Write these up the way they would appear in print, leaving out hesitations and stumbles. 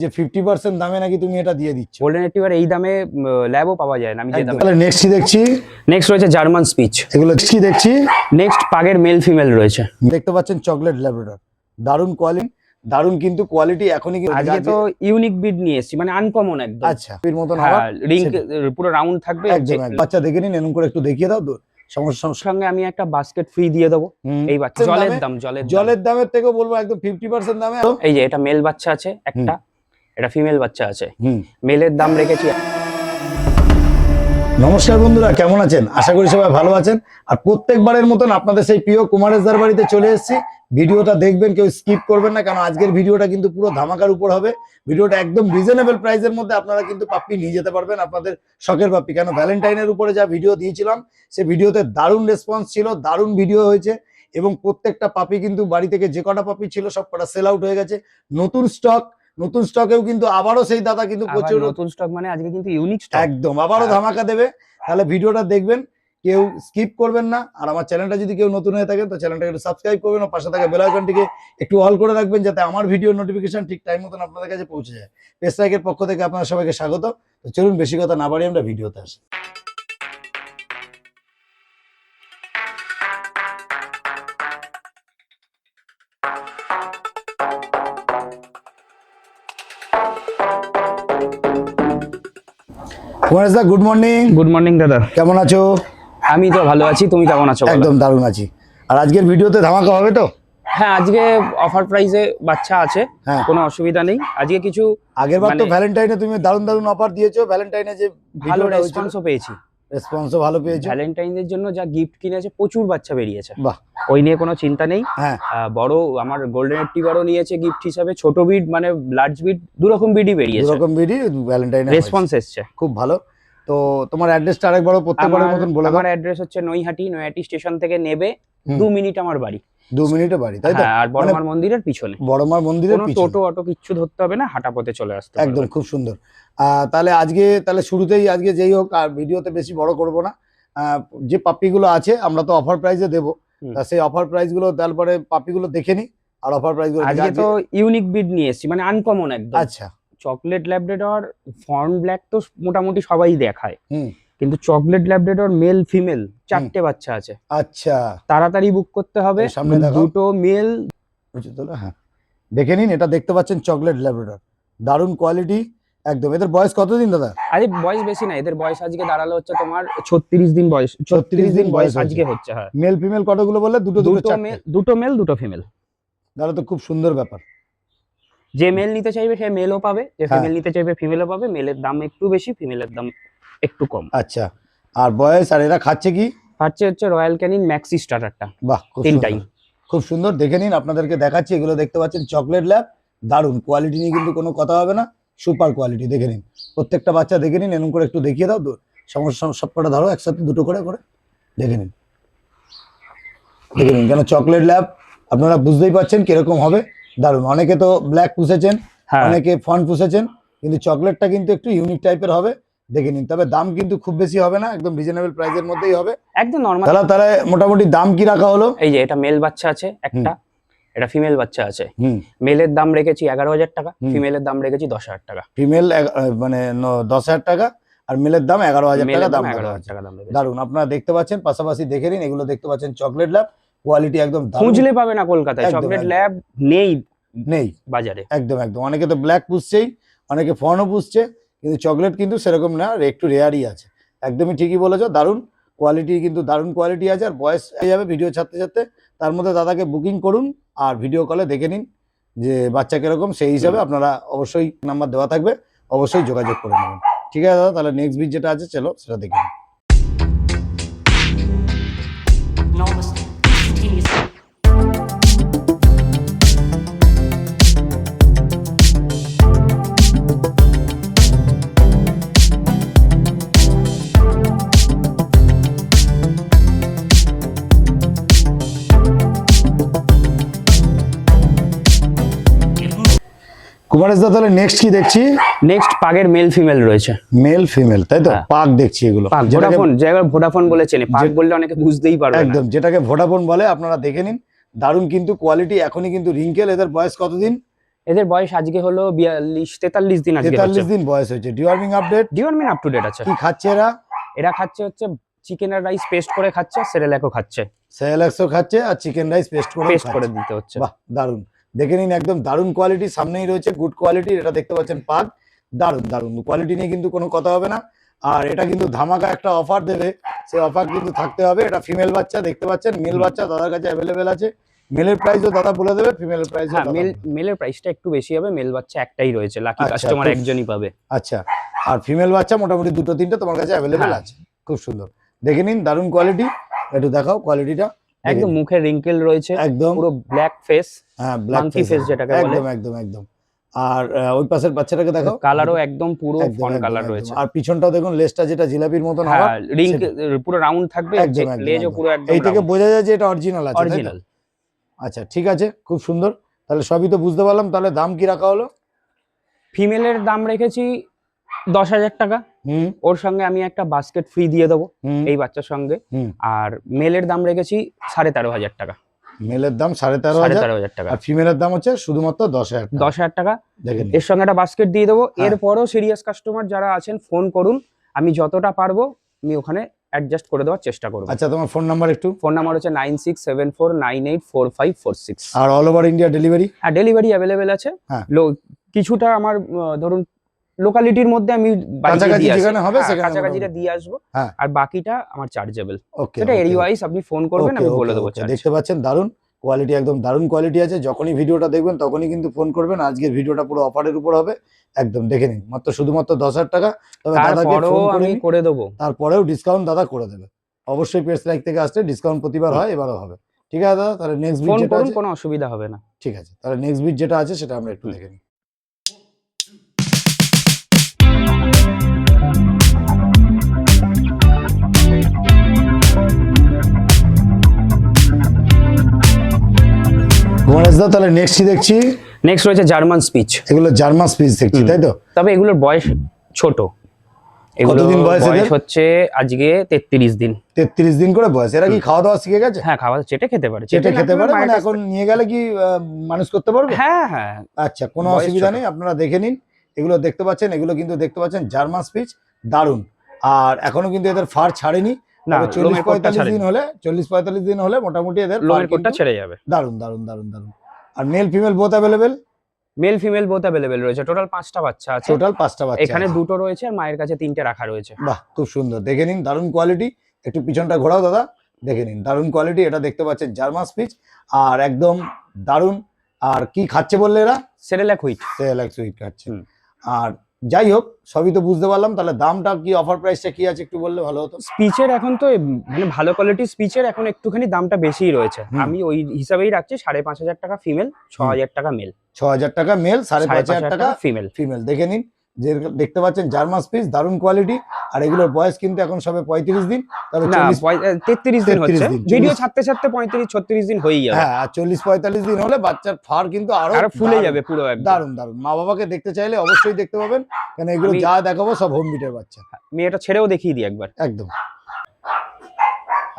যে 50% দামে নাকি তুমি এটা দিয়ে দিচ্ছ। গোল্ডেন রিট্রিভার এই দামে ল্যাবও পাওয়া যায় না আমি যে দামে। তাহলে নেক্সট কি দেখছি? নেক্সট রয়েছে জার্মান স্পিচ। এগুলো কি দেখছি? নেক্সট পাগের মেল ফিমেল রয়েছে। দেখতে পাচ্ছেন চকলেট ল্যাব্রাডর, দারুন কোয়ালিটি, দারুন কিন্তু কোয়ালিটি। এখনই আজকে তো ইউনিক ব্রিড নিয়ে এসেছি, মানে আনকমন একদম। আচ্ছা, এর মতন আবার রিং পুরো রাউন্ড থাকবে। একদম বাচ্চা দেখে নিন, এরকম করে একটু দেখিয়ে দাও তো। সমস্যার সঙ্গে আমি একটা বাস্কেট ফ্রি দিয়ে দেবো। এই বাচ্চা জলের দামের থেকেও বলবো একদম 50% দামে। এই যে এটা মেল বাচ্চা আছে একটা, এটা ফিমেল বাচ্চা আছে। মেলের দাম রেখেছি। নমস্কার বন্ধুরা, কেমন আছেন? আশা করি সবাই ভালো আছেন। আর প্রত্যেকবারের মতন আপনাদের সেই প্রিয় কুমারেশদার বাড়িতে চলে এসেছি। ভিডিওটা দেখবেন, কেউ স্কিপ করবেন না, কারণ আজকের ভিডিওটা কিন্তু পুরো ধামাকার উপর হবে। ভিডিওটা একদম রিজনেবল প্রাইসের মধ্যে আপনারা কিন্তু পাপ্পি নিয়ে যেতে পারবেন, আপনাদের শখের পাপ্পি। কেন ভ্যালেন্টাইনের উপরে যা ভিডিও দিয়েছিলাম, সেই ভিডিওতে দারুণ রেসপন্স ছিল, দারুণ ভিডিও হয়েছে এবং প্রত্যেকটা পাপি কিন্তু বাড়ি থেকে যে কটা পাপি ছিল সব কটা সেল আউট হয়ে গেছে। নতুন স্টকেও কিন্তু আবারও সেই দাদা কিন্তু প্রচুর নতুন স্টক, মানে আজকে কিন্তু ইউনিক স্টক একদম আবারও ধামাকা দেবে। তাহলে ভিডিওটা দেখবেন, কেউ স্কিপ করবেন না। আর আমার চ্যানেলটা যদি কেউ নতুন হয়ে থাকেন তো চ্যানেলটাকে একটু সাবস্ক্রাইব করবেন, আর পাশে থাকা বেল আইকনটিকে একটু অল করে রাখবেন, যাতে আমার ভিডিও নোটিফিকেশন ঠিক টাইম মতন আপনাদের কাছে পৌঁছে যায়। পেসলাইকের পক্ষ থেকে আপনারা সবাইকে স্বাগত। তো চলুন বেশি কথা না বাড়িয়ে আমরা ভিডিওতে আসি। কুমারেশদা, গুড মর্নিং। গুড মর্নিং দাদা, কেমন আছো? আমি তো ভালো আছি, তুমি কেমন আছো? একদম দারুণ আছি। আর আজকের ভিডিওতে ধামাকা হবে তো? হ্যাঁ, আজকে অফার প্রাইসে বাচ্চা আছে, কোনো অসুবিধা নেই। আজকে কিছু আগেরবার তো ভ্যালেন্টাইনে তুমি দারুণ অফার দিয়েছো, ভ্যালেন্টাইনে যে ভালো রেসপন্সও পেয়েছি। রেসপন্সও ভালো পেয়েছো। ভ্যালেন্টাইনের জন্য যা গিফট কিনেছে, প্রচুর বাচ্চা বেরিয়েছে। বাহ, ওই নিয়ে কোনো চিন্তা নেই। হ্যাঁ, বড় আমার গোল্ডেন রিট্রিভারও নিয়েছে গিফট হিসাবে, ছোট বিড মানে লার্জ বিড, দু রকম বিডই বেরিয়েছে। দু রকম বিডই ভ্যালেন্টাইনে রেসপন্স এসছে, খুব ভালো। তো তোমার অ্যাড্রেসটা আরেকবার প্রত্যেকবারের মতন বলে দাও। আমার অ্যাড্রেস হচ্ছে নৈহাটি স্টেশন থেকে নেবে 2 মিনিট আমার বাড়ি। 2 মিনিটে বাড়ি, তাই তো? আর বড়মার মন্দিরের পিছনে। বড়মার মন্দিরের পিছনে টোটো অটো কিচ্ছু ধরতে হবে না, হাঁটা পথে চলে আসতে হবে। একদম খুব সুন্দর। তাহলে শুরুতেই আজকে যেই হোক, আর ভিডিওতে বেশি বড় করব না। যে পাপ্পিগুলো আছে আমরা তো অফার প্রাইসে দেবো, তা সেই অফার প্রাইস গুলো তারপরে পাপ্পিগুলো দেখে নি। আর অফার প্রাইস গুলো আজকে তো ইউনিক ব্রিড নিয়ে এসেছি, মানে আনকমন একদম। আচ্ছা, চকলেট ল্যাব্রাডর ফর্ন ব্ল্যাক তো মোটামুটি সবাই দেখায়, কিন্তু চকলেট ল্যাব্রাডর মেল ফিমেল 4টে বাচ্চা আছে। আচ্ছা, তাড়াতাড়ি বুক করতে হবে। দুটো মেল, হ্যাঁ দেখে নিন। এটা দেখতে পাচ্ছেন চকলেট ল্যাব্রাডর, দারুণ কোয়ালিটি একদম। এদের বয়স কতদিন দাদা? আরে বয়স বেশি না, এদের বয়স আজকে দাঁড়ালো হচ্ছে তোমার 36 দিন বয়স। 36 দিন বয়স আজকে হচ্ছে। হ্যাঁ, মেল ফিমেল কতগুলো বললে? দুটো মেল দুটো ফিমেল। তাহলে তো খুব সুন্দর ব্যাপার। যে মেল নিতে চাইবে সে মেলও পাবে, যে ফিমেল নিতে চাইবে ফিমেলও পাবে। মেলের দাম একটু বেশি, ফিমেলের দাম একটু কম। আচ্ছা, আর বয়স? আর এরা খাচ্ছে কি? খাচ্ছে হচ্ছে রয়্যাল ক্যানিন ম্যাক্সি স্টার্টারটা। বাহ, 3টাই খুব সুন্দর। দেখে নিন, আপনাদেরকে দেখাচ্ছি। এগুলো দেখতে পাচ্ছেন চকলেট ল্যাব, দারুণ কোয়ালিটি নিয়ে কিন্তু কোনো কথা হবে না, সুপার কোয়ালিটি। দেখে নিন প্রত্যেকটা বাচ্চা, দেখে নিন, এরকম করে একটু দেখিয়ে দাও তো। সমস্যা সবকটা ধরো একসাথে, দুটো করে করে দেখে নিন, কেন চকলেট ল্যাব আপনারা বুঝতেই পারছেন কিরকম হবে, দারুণ। অনেকে তো ব্ল্যাক পুষেছেন, অনেকে ফন পুষেছেন, কিন্তু চকলেটটা কিন্তু একটু ইউনিক টাইপের হবে। দেখে নিন, তবে দাম কিন্তু খুব বেশি হবে না, একদম রিজনেবল প্রাইসের মধ্যেই হবে, একদম নরমাল। তাহলে মোটামুটি দাম কি রাখা হলো? এই যে এটা মেল বাচ্চা আছে একটা, এটা ফিমেল বাচ্চা আছে। মেলের দাম রেখেছি 11,000 টাকা, ফিমেলের দাম রেখেছি 10,000 টাকা। ফিমেল মানে 10,000 টাকা, আর মেলের দাম 11,000 টাকা দাম। 11,000 টাকা দাম রেখেছি। দারুন, আপনারা দেখতে পাচ্ছেন, পাশাপাশি দেখে নিন। এগুলো দেখতে পাচ্ছেন চকলেট ল্যাব, কোয়ালিটি একদম খুঁজলে পাবে না কলকাতায়, চকলেট ল্যাব নেই বাজারে। একদম। অনেকে তো ব্ল্যাক পুষছেই, অনেকে ফর্নও পুষছে, কিন্তু চকলেট কিন্তু সেরকম না, একটু রেয়ারই আছে। একদমই ঠিকই বলেছো, দারুণ কোয়ালিটি, কিন্তু দারুণ কোয়ালিটি আছে। আর বয়স হয়ে যাবে ভিডিও ছাড়তে, তার মধ্যে দাদাকে বুকিং করুন আর ভিডিও কলে দেখে নিন যে বাচ্চা কিরকম, সেই হিসাবে আপনারা অবশ্যই নাম্বার দেওয়া থাকবে, অবশ্যই যোগাযোগ করে নেবেন। ঠিক আছে দাদা, তাহলে নেক্সট ভিডিও যেটা আছে চলো সেটা দেখে নিন। কুমারেশদা, তাহলে নেক্সট কি দেখছি? নেক্সট পাগের মেল ফিমেল রয়েছে। মেল ফিমেল, তাই তো? পাগ দেখছি এগুলো, ভোডাফোন বলে চেনে, পাগ বললে অনেকে বুঝতেই পারবে না। একদম, যেটাকে ভোডাফোন বলে, আপনারা দেখে নিন, দারুণ কিন্তু কোয়ালিটি। এখনই কিন্তু রিঙ্কেল। এদের বয়স কতদিন? এদের বয়স আজকে হলো 43-43 দিন আজকে 43 দিন বয়স হয়েছে। Deworming update? Deworming up to date আছে। কি খাচ্ছে এরা? এরা খাচ্ছে হচ্ছে চিকেন আর রাইস পেস্ট করে খাচ্ছে, সেরেল্যাকও খাচ্ছে। সেরেল্যাক্সও খাচ্ছে আর চিকেন রাইস পেস্ট করে দিতে হচ্ছে। বাহ, দারুন। দেখে নিন, একদম দারুন কোয়ালিটি, সামনেই রয়েছে গুড কোয়ালিটি। এটা দেখতে পাচ্ছেন পাক, দারুন দারুন কোয়ালিটি নিয়ে কিন্তু কোনো কথা হবে না। আর এটা কিন্তু ধামাকা একটা অফার দেবে, সেই অফার কিন্তু থাকতে হবে। এটা ফিমেল বাচ্চা দেখতে পাচ্ছেন, মেল বাচ্চা দাদার কাছে অ্যাভেলেবেল আছে। মেলের প্রাইসও দাদা বলে দেবে, ফিমেলের প্রাইস? হ্যাঁ, মেলের প্রাইসটা একটু বেশি হবে, মেল বাচ্চা একটাই রয়েছে, লাকি আচ্ছা, কাস্টমার একজনই পাবে। আচ্ছা, আর ফিমেল বাচ্চা মোটামুটি 2-3টে তোমার কাছে অ্যাভেলেবেল আছে। খুব সুন্দর, দেখে নিন, দারুন কোয়ালিটি। একটু দেখাও কোয়ালিটিটা। একদম মুখে রিঙ্কেল রয়েছে, একদম পুরো ব্ল্যাক ফেস। হ্যাঁ, ব্ল্যাক ফেস যেটাকে বলে। একদম একদম একদম। আর ওই পাশের বাচ্চাটাকে দেখো, কালারও একদম পুরো ফন কালার রয়েছে। আর পিছনটাও দেখুন, লেজটা যেটা জিলাপির মতন হবে, হ্যাঁ, পুরো রাউন্ড থাকবে, লেজও পুরো একদম। এই থেকে বোঝা যায় যে এটা অরিজিনাল আছে। অরিজিনাল। আচ্ছা, ঠিক আছে, খুব সুন্দর। তাহলে সবই তো বুঝতে পারলাম। তাহলে দাম কি রাখা হলো? ফিমেলের দাম রেখেছি 10,000 টাকা। ওর সঙ্গে আমি একটা বাস্কেট ফ্রি দিয়ে দেবো এই বাচ্চার সঙ্গে। আর মেলের দাম রেখেছি 13,500 টাকা। মেলের দাম 13,500 টাকা, আর ফিমেলের দাম হচ্ছে শুধুমাত্র 10,000 টাকা। এর সঙ্গে একটা বাস্কেট দিয়ে দেবো। এরপরও সিরিয়াস কাস্টমার যারা আছেন ফোন করুন, আমি যতটা পারবো আমি ওখানে অ্যাডজাস্ট করে দেওয়ার চেষ্টা করবো। আচ্ছা, তোমার ফোন নাম্বার একটু? ফোন নাম্বার হচ্ছে 9674984546। আর অল ওভার ইন্ডিয়া ডেলিভারি? হ্যাঁ, ডেলিভারি অ্যাভেলেবেল আছে। কিছুটা আমার ধরুন লোকালিটির মধ্যে আমি কাছাকাছিটা দিয়ে আসবো, আর বাকিটা আমার চার্জেবল। সেটা এরিয়া ওয়াইজ আপনি ফোন করবেন, আমি বলে দেবো। দেখতে পাচ্ছেন দারুন কোয়ালিটি, একদম দারুন কোয়ালিটি আছে। যখনই ভিডিওটা দেখবেন তখনই কিন্তু ফোন করবেন। আজকের ভিডিওটা পুরো অফারের উপর হবে, একদম দেখে নিন, মাত্র শুধুমাত্র 10,000 টাকা। তবে দাদাকে ফোন করে দেবো, তারপরেও ডিসকাউন্ট দাদা করে দেবে। অবশ্যই পেজ লাইক থেকে আসলে ডিসকাউন্ট প্রতিবার হয়, এবারও হবে। ঠিক আছে দাদা, তাহলে নেক্সট ভিডিও ফোন করুন, কোনো অসুবিধা হবে না। ঠিক আছে, তাহলে নেক্সট ভিডিও যেটা আছে সেটা আমরা একটু দেখে নিই। তাহলে নেক্সট কি দেখছি? নেক্সট রয়েছে জার্মান স্পিচ। এগুলো জার্মান স্পিচ দেখছি, তাই তো? তবে এগুলোর বয়স ছোট। কতদিন বয়স হচ্ছে আজকে 33 দিন। 33 দিন করে বয়স। এরা কি খাওয়া দাওয়া শিখে গেছে? হ্যাঁ, খাওয়া চেটে খেতে পারে। মানে এখন নিয়ে গেলে কি মানুষ করতে পারবে? হ্যাঁ হ্যাঁ, আচ্ছা, কোনো অসুবিধা নেই। আপনারা দেখে নিন, এগুলো দেখতে পাচ্ছেন, এগুলো কিন্তু দেখতে পাচ্ছেন জার্মান স্পিচ, দারুন। আর এখনো কিন্তু এদের ফার ছাড়েনি। 40-45 দিন হলে মোটামুটি এদের লোমের কোটটা ছেড়ে যাবে। দারুন দারুন দারুন দারুন। আর male female both available? Male female both available রয়েছে। টোটাল 5টা বাচ্চা আছে। এখানে 2টো রয়েছে আর মায়ের কাছে 3টে রাখা রয়েছে। বাহ, খুব সুন্দর। দেখে নিন, দারুন কোয়ালিটি। একটু পিছনটা ঘোরাও দাদা, দেখে নিন, দারুন কোয়ালিটি। এটা দেখতে পাচ্ছেন জার্মান স্পিচ, আর একদম দারুন। আর কি খাচ্ছে বললে এরা? সেরেল্যাক হুইট খাচ্ছে। আর যাই হোক, সবই তো বুঝতে পারলাম। তাহলে দামটা কি, অফার প্রাইসটা কি আছে একটু বললে ভালো হতো। স্পিচের এখন তো মানে ভালো কোয়ালিটির স্পিচের এখন একটুখানি দামটা বেশিই রয়েছে। আমি ওই হিসাবেই রাখছি 5,500 টাকা ফিমেল, 6,000 টাকা মেল। 6,000 টাকা মেল, 5,500 টাকা ফিমেল। দেখে নিন, যে দেখতে পাচ্ছেন জার্মান স্পিচ, দারুন কোয়ালিটি। আর এগুলোর বয়স কিন্তু এখন সবে 35 দিন। তবে 33 দিন হচ্ছে। ভিডিও ছাড়তে 35-36 দিন হয়েই যাবে। হ্যাঁ, আর 40-45 দিন হলে বাচ্চার ফার কিন্তু আরো ফুলে যাবে পুরো। দারুন দারুন। মা বাবাকে দেখতে চাইলে অবশ্যই দেখতে পাবেন, কারণ এগুলো যা দেখাবো সব হোম বিটের বাচ্চা। মেয়েটা ছেড়েও দেখিয়ে দিই একবার। একদম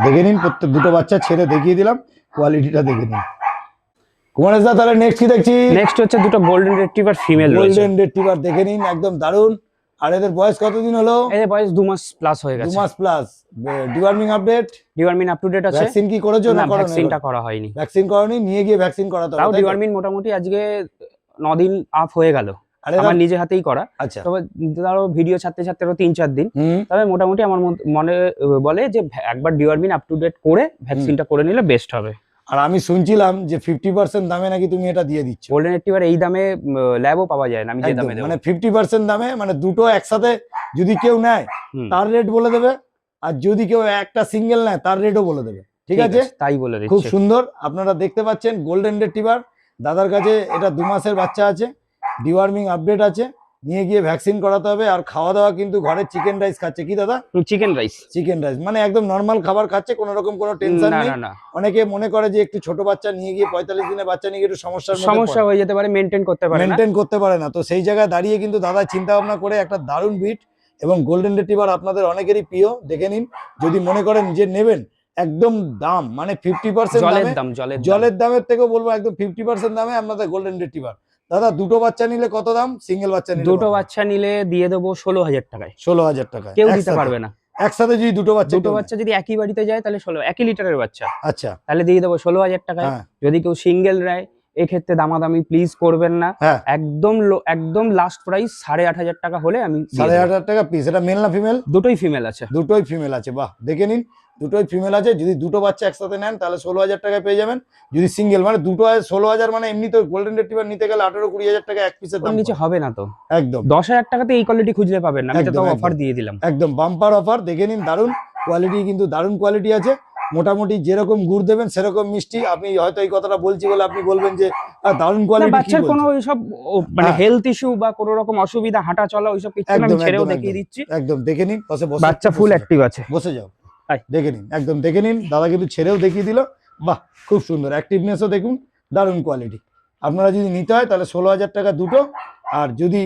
দেখে নিন, প্রত্যেক দুটো বাচ্চা ছেড়ে দেখিয়ে দিলাম, কোয়ালিটিটা দেখে নিন। কুমারেশ দা, তাহলে নেক্সট কি দেখছি? নেক্সট হচ্ছে দুটো গোল্ডেন রিট্রিভার ফিমেল রয়েছে। গোল্ডেন রিট্রিভার দেখে নিন, একদম দারুন। আর এদের বয়স কতদিন হলো? এদের বয়স 2 মাস প্লাস হয়ে গেছে। 2 মাস plus. Deworming update? Deworming up to date আছে। ভ্যাকসিন কি করেছো না? ভ্যাকসিনটা করা হয়নি। ভ্যাকসিন করনি, নিয়ে গিয়ে ভ্যাকসিন করাতে হবে। তাও ডিওয়ার্মিং মোটামুটি আজকে 9 দিন আপ হয়ে গেল। আমার নিজে হাতেই করা। আচ্ছা, তবে ধরো ভিডিও ছাড়তে 3-4 দিন। তবে মোটামুটি আমার মনে বলে যে একবার ডিওয়ার্মিং আপ টু ডেট করে ভ্যাকসিনটা করে নিলে বেস্ট হবে। আর আমি শুনছিলাম যে 50% দামে নাকি তুমি এটা দিয়ে দিচ্ছ। গোল্ডেন রিট্রিভার এই দামে ল্যাবও পাওয়া যায় না, আমি যে দামে দেব। মানে 50% দামে, মানে দুটো একসাথে যদি কেউ নেয় তার রেট বলে দেবে, আর যদি কেউ একটা সিঙ্গেল নেয় তার রেটও বলে দেবে। ঠিক আছে, তাই বলে দিচ্ছি। খুব সুন্দর। আপনারা দেখতে পাচ্ছেন গোল্ডেন রিট্রিভার, দাদার কাছে এটা 2 মাসের বাচ্চা আছে, ডিওয়ার্মিং আপডেট আছে, নিয়ে গিয়ে ভ্যাকসিন করাতে হবে। আর খাওয়া দাওয়া কিন্তু ঘরে চিকেন রাইস খাচ্ছে। কি দাদা? চিকেন রাইস মানে একদম নরমাল খাবার খাচ্ছে, কোনো রকম কোনো টেনশন নেই। অনেকে মনে করে যে একটু ছোট বাচ্চা নিয়ে গিয়ে 45 দিনের বাচ্চা নিয়ে গিয়ে একটু সমস্যা হয়ে যেতে পারে, মেনটেন করতে পারে না। তো সেই জায়গায় দাঁড়িয়ে কিন্তু দাদা চিন্তা ভাবনা করে একটা দারুণ বিট। এবং গোল্ডেন রিট্রিভার আপনাদের অনেকেরই প্রিয়। দেখে নিন, যদি মনে করেন যে নেবেন, একদম দাম মানে 50% দাম, জলের দামের থেকেও বলবো, একদম 50% দামে আপনাদের গোল্ডেন রিট্রিভার। দাদা দুটো বাচ্চা নিলে কত দাম, সিঙ্গেল বাচ্চা নিলে? দুটো বাচ্চা নিলে দিয়ে দেবো 16,000 টাকায়। 16,000 টাকা কেউ দিতে পারবে না। একসাথে যদি দুটো বাচ্চা যদি একই বাড়িতে যায় তাহলে 1 লিটারের বাচ্চা, আচ্ছা, তাহলে দিয়ে দেবো 16,000 টাকায়। যদি কেউ সিঙ্গেল নেয় এক্ষেত্রে দামাদামি প্লিজ করবেন না, একদম লাস্ট প্রাইস 8,500 টাকা হলে আমি 8,500 টাকা পিস। এটা মেল না ফিমেল? দুটোই ফিমেল আছে। দুটোই ফিমেল আছে, বাহ দেখে নিন, দুটোই ফিমেল আছে। যদি দুটো বাচ্চা একসাথে নেন তাহলে 16,000 টাকায় পেয়ে যাবেন। যদি সিঙ্গেল মানে দুটো 16,000 মানে এমনি তো গোল্ডেন রিট্রিভার নিতে গেলে 18-20,000 টাকা এক পিসের দাম, নিচে হবে না তো। একদম 10,000 টাকাতে এই কোয়ালিটি খুঁজলে পাবেন না, আমি তো অফার দিয়ে দিলাম, একদম বাম্পার অফার। দেখে নিন, দারুন কোয়ালিটি, কিন্তু দারুন কোয়ালিটি আছে। মোটামুটি যেরকম গুড় দেবেন সেরকম মিষ্টি। আপনি হয়তো এই কথাটা বলছি বলে আপনি বলবেন যে দারুন কোয়ালিটি, বাচ্চার কোনো ওইসব মানে হেলথ ইস্যু বা কোনো রকম অসুবিধা, হাঁটা চলা ওইসব কিছু আমি ছেড়েও দেখিয়ে দিচ্ছি। একদম দেখে নিন, বাচ্চা ফুল অ্যাক্টিভ আছে, বসে যাও, দেখে নিন, একদম দেখে নিন। দাদা কিন্তু ছেড়েও দেখিয়ে দিল, বাহ খুব সুন্দর অ্যাক্টিভনেসও দেখুন, দারুন কোয়ালিটি। আপনারা যদি নিতে হয় তাহলে 16,000 টাকা দুটো, আর যদি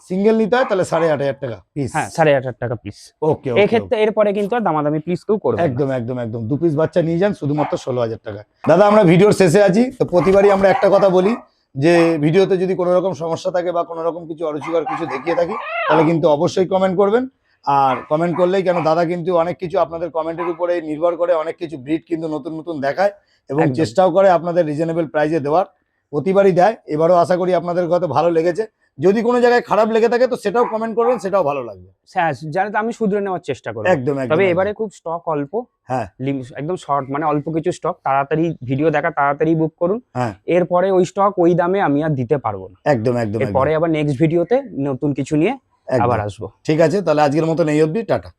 সিঙ্গেল নিতে হয় তাহলে 8,500 টাকা পিস। হ্যাঁ 8,500 টাকা পিস। ওকে, এই ক্ষেত্রে এরপরে কিন্তু আর দামাদামি প্লিজ কেউ করবে না। একদম একদম একদম 2 পিস বাচ্চা নিয়ে যান শুধুমাত্র 16,000 টাকা। দাদা আমরা ভিডিওর শেষে আছি, তো প্রতিবারই আমরা একটা কথা বলি যে ভিডিওতে যদি কোনো রকম সমস্যা থাকে বা কোনো রকম কিছু অরুচিকর কিছু দেখিয়ে থাকি তাহলে কিন্তু অবশ্যই কমেন্ট করবেন। আর কমেন্ট করলেই কেন, দাদা কিন্তু অনেক কিছু আপনাদের কমেন্টের উপরে নির্ভর করে অনেক কিছু ব্রিড কিন্তু নতুন নতুন দেখায় এবং চেষ্টাও করে আপনাদের রিজনেবল প্রাইসে দেওয়ার, প্রতিবারই দেয়। এবারও আশা করি আপনাদের হয়তো ভালো লেগেছে। যদি কোনো জায়গায় খারাপ লেগে থাকে তো সেটাও কমেন্ট করবেন, সেটাও ভালো লাগবে। জানেন আমি শুধরে নেওয়ার চেষ্টা করব। একদম, তবে এবারে খুব স্টক অল্প, হ্যাঁ একদম শর্ট, মানে অল্প কিছু স্টক, তাড়াতাড়ি ভিডিও দেখা, তাড়াতাড়ি বুক করুন। হ্যাঁ, এরপরে ওই স্টক ওই দামে আমি আর দিতে পারবো না। একদম একদম। এরপরে আবার নেক্সট ভিডিওতে নতুন কিছু নিয়ে আবার আসবো। ঠিক আছে, তাহলে আজকের মতন এই অবধি, টাটা।